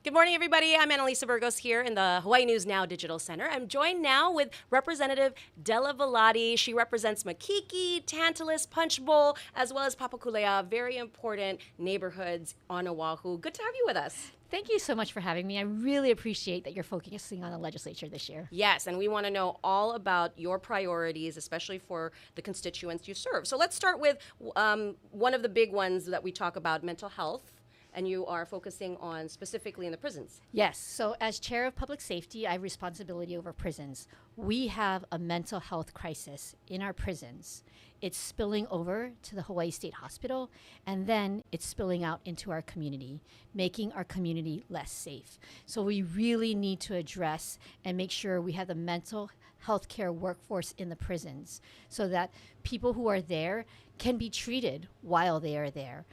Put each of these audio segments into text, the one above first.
Good morning, everybody. I'm Annalisa Burgos here in the Hawaii News Now Digital Center. I'm joined now with Representative Della Belatti. She represents Makiki, Tantalus, Punchbowl, as well as Papakulea, very important neighborhoods on Oahu. Good to have you with us. Thank you so much for having me. I really appreciate that you're focusing on the legislature this year. Yes, and we want to know all about your priorities, especially for the constituents you serve. So let's start with one of the big ones that we talk about, mental health. And you are focusing on specifically in the prisons. Yes. So, as chair of public safety, I have responsibility over prisons. We have a mental health crisis in our prisons. It's spilling over to the Hawaii State Hospital, and then it's spilling out into our community, making our community less safe. So, we really need to address and make sure we have the mental health care workforce in the prisons so that people who are there can be treated while they are there.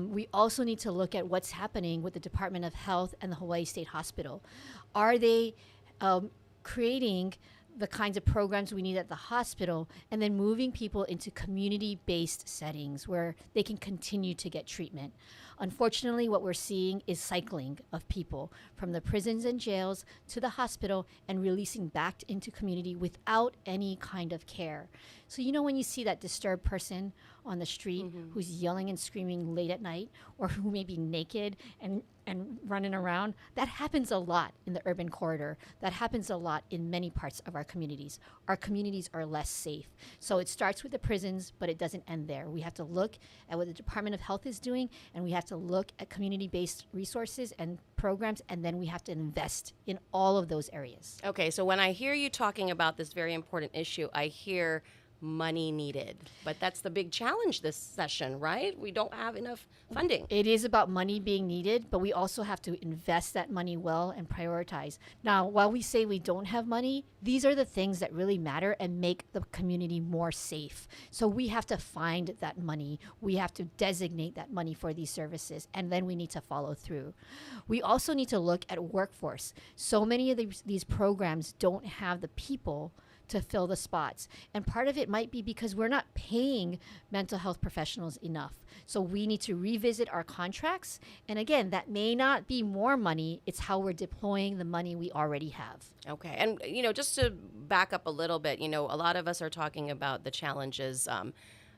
We also need to look at what's happening with the Department of Health and the Hawaii State Hospital. Are they creating the kinds of programs we need at the hospital and then moving people into community-based settings where they can continue to get treatment? Unfortunately, what we're seeing is cycling of people from the prisons and jails to the hospital and releasing back into community without any kind of care. So when you see that disturbed person on the street who's yelling and screaming late at night, or who may be naked and running around, that happens a lot in the urban corridor. That happens a lot in many parts of our communities. Our communities are less safe. So it starts with the prisons, but it doesn't end there. We have to look at what the Department of Health is doing, and we have to look at community-based resources and programs, and then we have to invest in all of those areas. Okay, so when I hear you talking about this very important issue, I hear money needed. But that's the big challenge this session, right? We don't have enough funding. It is about money being needed, but we also have to invest that money well and prioritize. Now, while we say we don't have money, these are the things that really matter and make the community more safe. So we have to find that money. We have to designate that money for these services, and then we need to follow through. We also need to look at workforce. So many of these programs don't have the people to fill the spots. And part of it might be because we're not paying mental health professionals enough. So we need to revisit our contracts. And again, that may not be more money, it's how we're deploying the money we already have. Okay. And, just to back up a little bit, a lot of us are talking about the challenges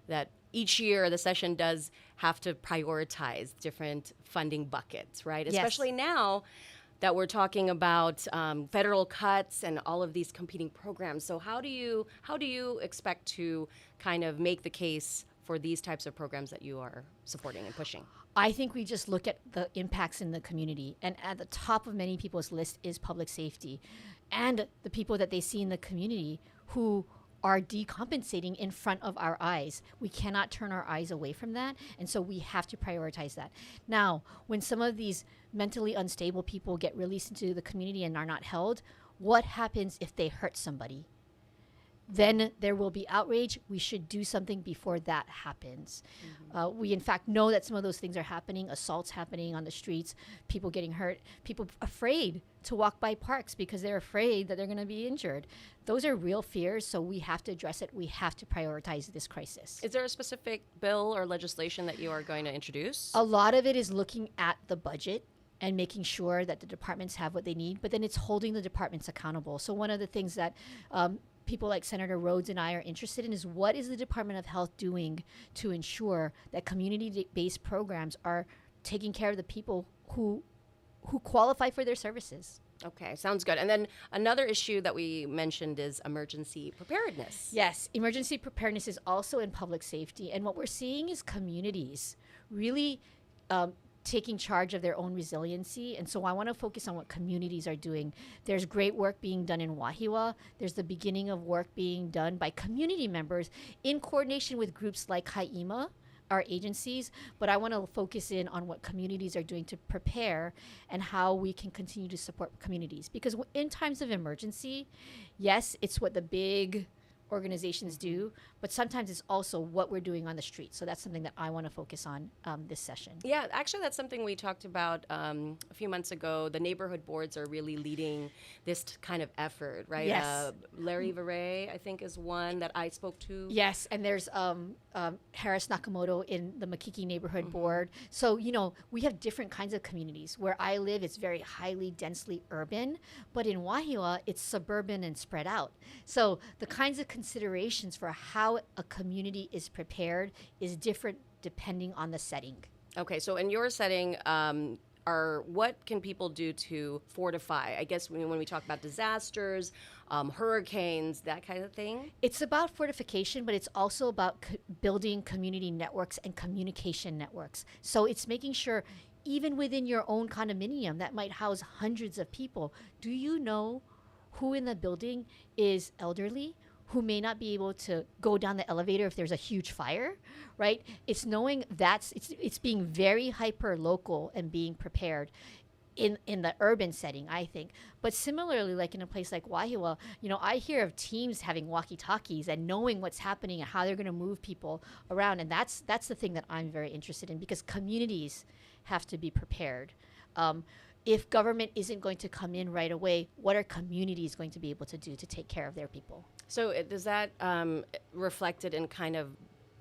that each year the session does have to prioritize different funding buckets, right? Yes. Especially now that we're talking about federal cuts and all of these competing programs. So how do you expect to kind of make the case for these types of programs that you are supporting and pushing? I think we just look at the impacts in the community. And at the top of many people's list is public safety and the people that they see in the community who are decompensating in front of our eyes. We cannot turn our eyes away from that, and so we have to prioritize that. Now, when some of these mentally unstable people get released into the community and are not held, what happens if they hurt somebody? Then there will be outrage. We should do something before that happens. We, in fact, know that some of those things are happening, assaults happening on the streets, people getting hurt, people afraid to walk by parks because they're afraid that they're going to be injured. Those are real fears, so we have to address it. We have to prioritize this crisis. Is there a specific bill or legislation that you are going to introduce? A lot of it is looking at the budget and making sure that the departments have what they need, but then it's holding the departments accountable. So one of the things that people like Senator Rhodes and I are interested in is what is the Department of Health doing to ensure that community-based programs are taking care of the people who qualify for their services. Okay, sounds good. And then another issue that we mentioned is emergency preparedness. Yes, emergency preparedness is also in public safety. And what we're seeing is communities really taking charge of their own resiliency. And so I want to focus on what communities are doing. There's great work being done in Wahiawa. There's the beginning of work being done by community members in coordination with groups like Haima, our agencies, but I want to focus in on what communities are doing to prepare and how we can continue to support communities. Because in times of emergency, yes, it's what the big organizations do, but sometimes it's also what we're doing on the street. So that's something that I want to focus on this session. Yeah, actually, that's something we talked about a few months ago. The neighborhood boards are really leading this kind of effort, right? Yes. Larry Veray, I think, is one that I spoke to. Yes, and there's Harris Nakamoto in the Makiki neighborhood board. So, you know, we have different kinds of communities. Where I live, it's very highly, densely urban, but in Wahiawa, it's suburban and spread out. So the kinds of considerations for how a community is prepared is different depending on the setting. Okay, so in your setting, what can people do to fortify? I guess when we talk about disasters, hurricanes, that kind of thing. It's about fortification, but it's also about building community networks and communication networks. So it's making sure, even within your own condominium that might house hundreds of people, do you know who in the building is elderly, who may not be able to go down the elevator if there's a huge fire, right? It's knowing it's being very hyper local and being prepared in the urban setting, I think. But similarly, like in a place like Wahiawa, you know, I hear of teams having walkie-talkies and knowing what's happening and how they're going to move people around. And that's the thing that I'm very interested in, because communities have to be prepared. If government isn't going to come in right away, what are communities going to be able to do to take care of their people? So does that reflected in kind of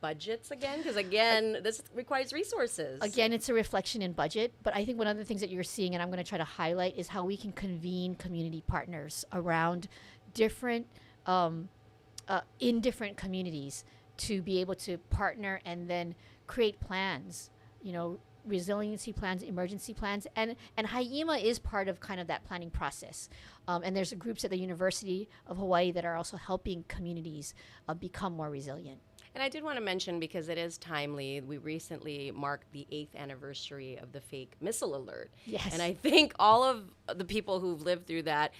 budgets again? Because again, this requires resources. Again, it's a reflection in budget, but I think one of the things that you're seeing, and I'm going to try to highlight, is how we can convene community partners around different, in different communities to be able to partner and then create plans, you know, resiliency plans, emergency plans, and HIEMA is part of kind of that planning process. And there's groups at the University of Hawaii that are also helping communities become more resilient. And I did want to mention, because it is timely, we recently marked the 8th anniversary of the fake missile alert. Yes. And I think all of the people who've lived through that,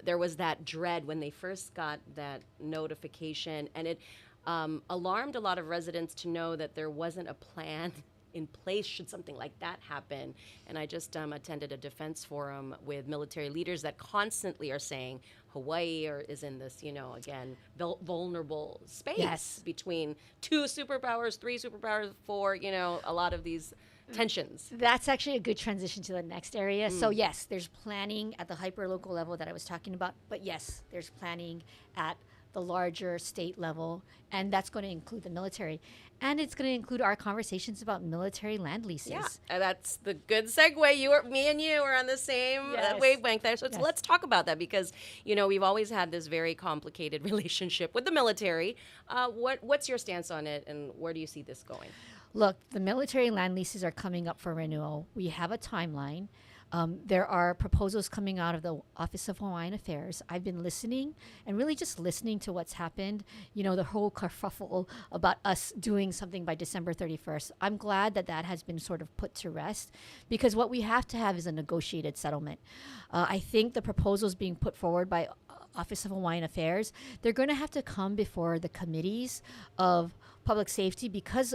there was that dread when they first got that notification, and it alarmed a lot of residents to know that there wasn't a plan in place should something like that happen. And I just attended a defense forum with military leaders that constantly are saying Hawaii is in this, you know, again, vulnerable space. Yes. Between 2 superpowers, 3 superpowers, 4, you know, a lot of these tensions. That's actually a good transition to the next area. So yes, there's planning at the hyperlocal level that I was talking about, but yes, there's planning at the larger state level, and that's going to include the military. And it's going to include our conversations about military land leases. Yeah, that's the good segue. Me and you are on the same wavelength there. So let's talk about that, because, you know, we've always had this very complicated relationship with the military. What's your stance on it, and where do you see this going? Look, the military land leases are coming up for renewal. We have a timeline. There are proposals coming out of the Office of Hawaiian Affairs. I've been listening and really just listening to what's happened. You know, the whole kerfuffle about us doing something by December 31st. I'm glad that that has been sort of put to rest, because what we have to have is a negotiated settlement. I think the proposals being put forward by Office of Hawaiian Affairs, they're going to have to come before the committees of public safety, because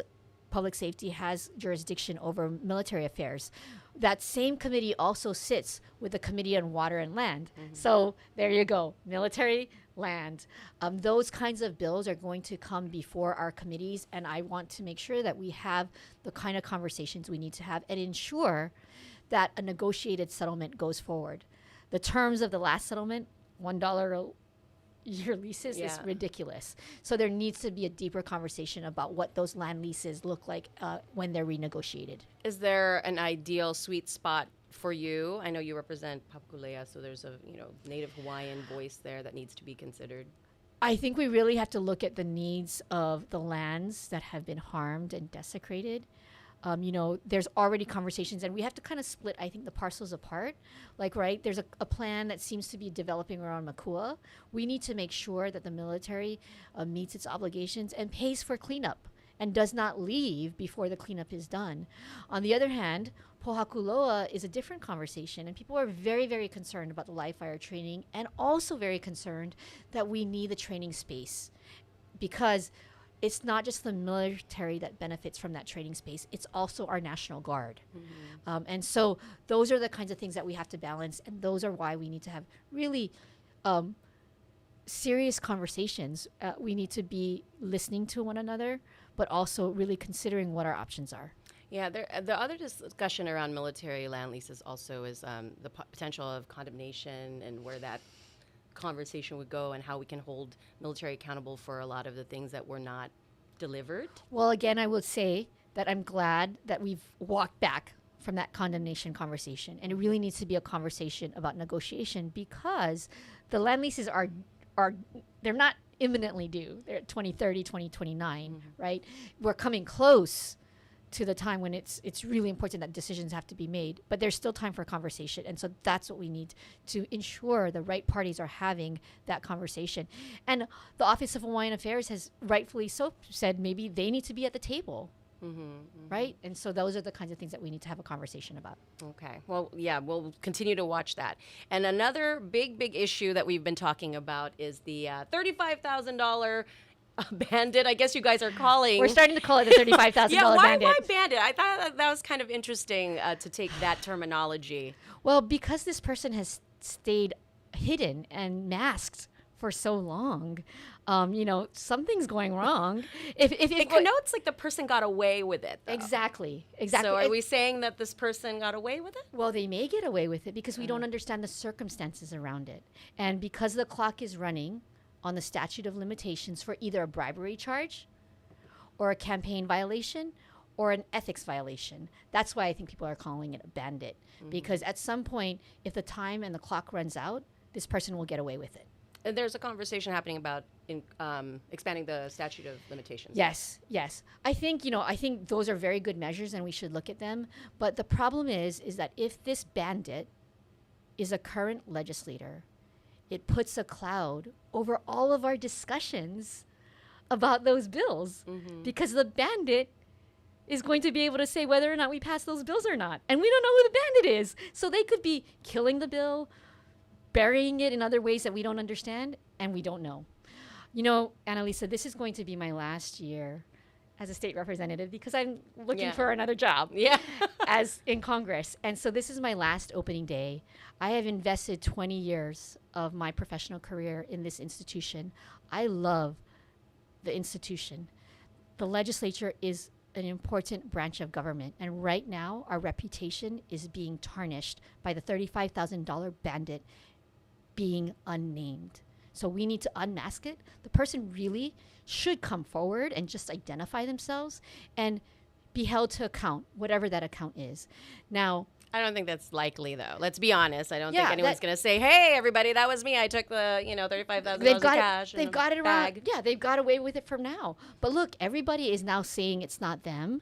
public safety has jurisdiction over military affairs. That same committee also sits with the Committee on Water and Land. So there you go, military, land. Those kinds of bills are going to come before our committees, and I want to make sure that we have the kind of conversations we need to have and ensure that a negotiated settlement goes forward. The terms of the last settlement, $1 year leases, is ridiculous. So there needs to be a deeper conversation about what those land leases look like when they're renegotiated. Is there an ideal sweet spot for you? I know you represent Papakulea, so there's a Native Hawaiian voice there that needs to be considered. I think we really have to look at the needs of the lands that have been harmed and desecrated. There's already conversations, and we have to kind of split, I think, the parcels apart. Like, right, there's a plan that seems to be developing around Makua. We need to make sure that the military meets its obligations and pays for cleanup and does not leave before the cleanup is done. On the other hand, Pohakuloa is a different conversation, and people are very, very concerned about the live fire training, and also very concerned that we need the training space, because it's not just the military that benefits from that training space, it's also our National Guard. And so those are the kinds of things that we have to balance, and those are why we need to have really serious conversations. We need to be listening to one another, but also really considering what our options are. Yeah, the other discussion around military land leases also is the potential of condemnation and where that conversation would go and how we can hold military accountable for a lot of the things that were not delivered. Well, again, I would say that I'm glad that we've walked back from that condemnation conversation. And it really needs to be a conversation about negotiation, because the land leases are they're not imminently due. They're at 2030, 2029, right? We're coming close to the time when it's really important that decisions have to be made, but there's still time for conversation. And so that's what we need to ensure the right parties are having that conversation. And the Office of Hawaiian Affairs has rightfully so said maybe they need to be at the table. Right? And so those are the kinds of things that we need to have a conversation about. Okay. Well, yeah, we'll continue to watch that. And another big issue that we've been talking about is the $35,000 bandit, I guess you guys are calling. We're starting to call it the $35,000 yeah, bandit. Why bandit? I thought that was kind of interesting to take that terminology. Well, because this person has stayed hidden and masked for so long, something's going wrong. If it connotes like the person got away with it, though. Exactly. So are we saying that this person got away with it? Well, they may get away with it because we don't understand the circumstances around it. And because the clock is running on the statute of limitations for either a bribery charge or a campaign violation or an ethics violation. That's why I think people are calling it a bandit. Because at some point, if the time and the clock runs out, this person will get away with it. And there's a conversation happening about expanding the statute of limitations. Yes. I think those are very good measures and we should look at them. But the problem is that if this bandit is a current legislator, it puts a cloud over all of our discussions about those bills, because the bandit is going to be able to say whether or not we pass those bills or not. And we don't know who the bandit is. So they could be killing the bill, burying it in other ways that we don't understand, and we don't know. Annalisa, this is going to be my last year as a state representative because I'm looking for another job as in Congress. And so this is my last opening day. I have invested 20 years of my professional career in this institution. I love the institution. The legislature is an important branch of government. And right now, our reputation is being tarnished by the $35,000 bandit being unnamed. So we need to unmask it. The person really should come forward and just identify themselves and be held to account, whatever that account is. Now, I don't think that's likely, though. Let's be honest. I don't think anyone's going to say, "Hey, everybody, that was me. I took the $35,000 of cash." They've got it around. Yeah, they've got away with it from now. But look, everybody is now saying it's not them.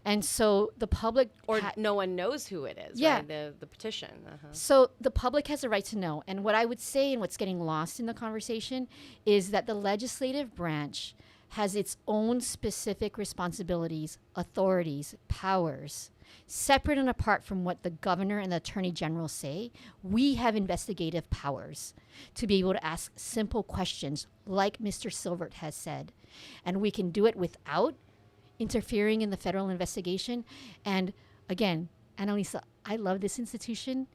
And so the public... no one knows who it is, yeah. Right? The petition. So the public has a right to know. And what I would say and what's getting lost in the conversation is that the legislative branch has its own specific responsibilities, authorities, powers. Separate and apart from what the governor and the attorney general say, we have investigative powers to be able to ask simple questions like Mr. Silvert has said. And we can do it without interfering in the federal investigation. And again, Annalisa, I love this institution.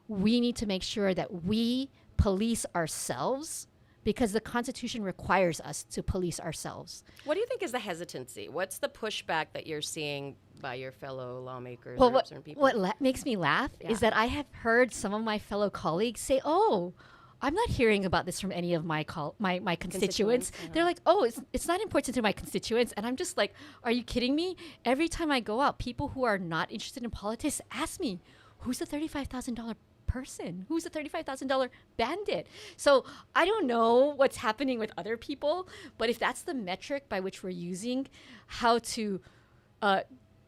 We need to make sure that we police ourselves because the Constitution requires us to police ourselves. What do you think is the hesitancy? What's the pushback that you're seeing by your fellow lawmakers Well, or certain people? what makes me laugh is that I have heard some of my fellow colleagues say, "Oh, I'm not hearing about this from any of my constituents." They're like, "Oh, it's not important to my constituents." And I'm just like, are you kidding me? Every time I go out, people who are not interested in politics ask me, who's the $35,000 person? Who's the $35,000 bandit? So I don't know what's happening with other people, but if that's the metric by which we're using how to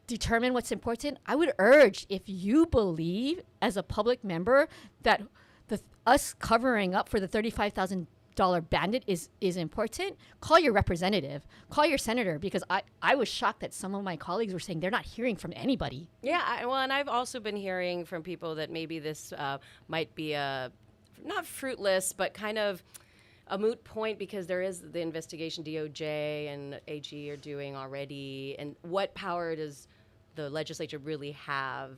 determine what's important, I would urge, if you believe as a public member that us covering up for the $35,000 bandit is important, call your representative, call your senator, because I was shocked that some of my colleagues were saying they're not hearing from anybody. Yeah, and I've also been hearing from people that maybe this might be not fruitless, but kind of a moot point because there is the investigation DOJ and AG are doing already. And what power does the legislature really have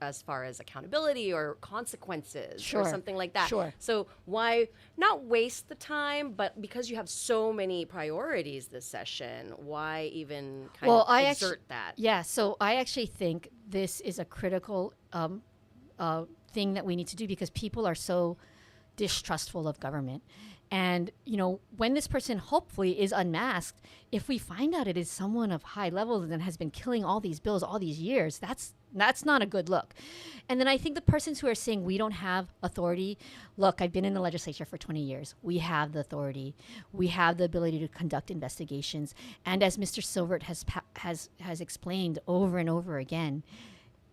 as far as accountability or consequences or Sure. something like that. Sure. So why not waste the time, but because you have so many priorities this session, why even kind of exert that? Yeah, so I actually think this is a critical thing that we need to do because people are so distrustful of government. And, when this person hopefully is unmasked, if we find out it is someone of high level and has been killing all these bills all these years, that's not a good look. And then I think the persons who are saying we don't have authority, look, I've been in the legislature for 20 years. We have the authority. We have the ability to conduct investigations. And as Mr. Silvert has explained over and over again,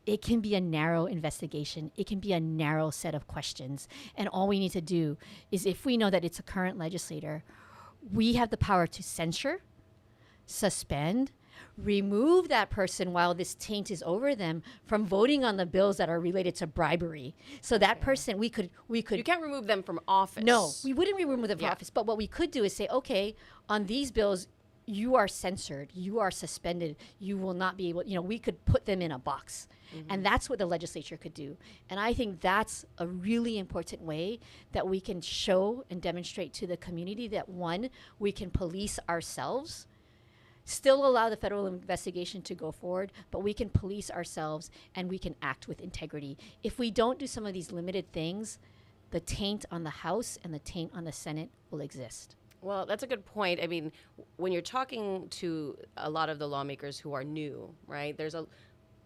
it can be a narrow investigation. It can be a narrow set of questions. And all we need to do is, if we know that it's a current legislator, we have the power to censure, suspend, remove that person while this taint is over them from voting on the bills that are related to bribery. So that person, we could. You can't remove them from office. No, we wouldn't remove them from office. But what we could do is say, okay, on these bills, you are censored, you are suspended, you will not be able, we could put them in a box. And that's what the legislature could do. And I think that's a really important way that we can show and demonstrate to the community that, one, we can police ourselves, still allow the federal investigation to go forward, but we can police ourselves and we can act with integrity. If we don't do some of these limited things, the taint on the House and the taint on the Senate will exist. Well, that's a good point. I mean, when you're talking to a lot of the lawmakers who are new, right? There's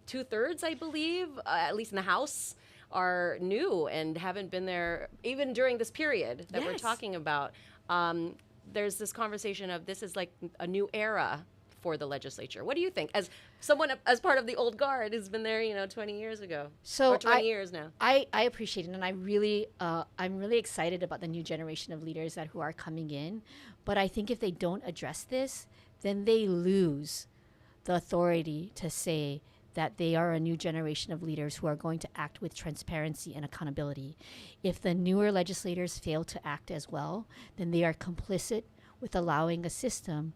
2/3, I believe, at least in the House, are new and haven't been there even during this period that we're talking about. There's this conversation of this is like a new era for the legislature. What do you think? As someone, as part of the old guard who's been there, 20 years ago, or 20 years now. I appreciate it, and I'm really excited about the new generation of leaders who are coming in. But I think if they don't address this, then they lose the authority to say that they are a new generation of leaders who are going to act with transparency and accountability. If the newer legislators fail to act as well, then they are complicit with allowing a system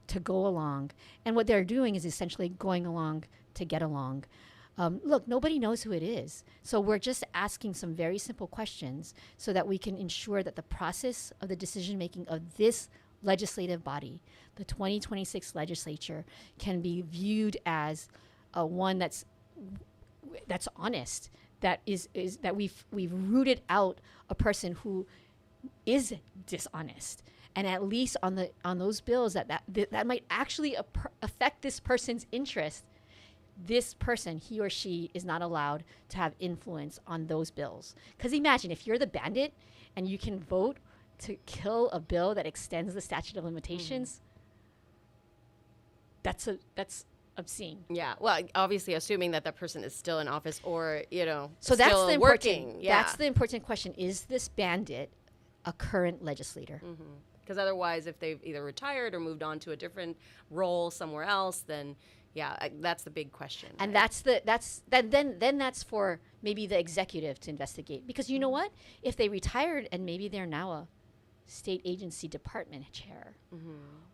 to go along. And what they're doing is essentially going along to get along. Look, nobody knows who it is. So we're just asking some very simple questions so that we can ensure that the process of the decision-making of this legislative body, the 2026 legislature, can be viewed as one that's honest, that we've rooted out a person who is dishonest, and at least on those bills that might actually affect this person's interest. This person, he or she, is not allowed to have influence on those bills. Because imagine if you're the bandit and you can vote to kill a bill that extends the statute of limitations. That's obscene. Yeah. Well, obviously, assuming that person is still in office or, so that's still the working. That's the important question. Is this bandit a current legislator? Because otherwise, if they've either retired or moved on to a different role somewhere else, then that's the big question. And right? then that's for maybe the executive to investigate. Because you know what? If they retired and maybe they're now a state agency department chair,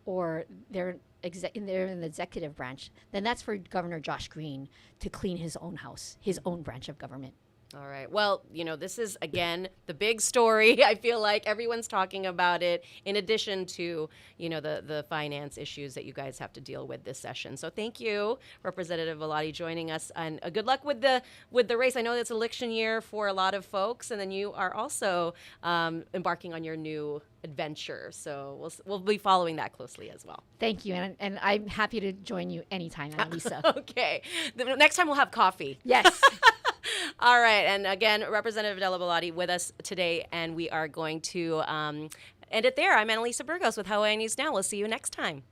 or they're in the executive branch, then that's for Governor Josh Green to clean his own house, his own branch of government. All right. Well, this is, again, the big story. I feel like everyone's talking about it, in addition to, the finance issues that you guys have to deal with this session. So thank you, Representative Belatti, joining us. And good luck with the race. I know it's election year for a lot of folks, and then you are also embarking on your new adventure. So we'll be following that closely as well. Thank you. And I'm happy to join you anytime, Annalisa. Okay. The next time we'll have coffee. Yes. All right. And again, Representative Della Belatti with us today, and we are going to end it there. I'm Annalisa Burgos with Hawaii News Now. We'll see you next time.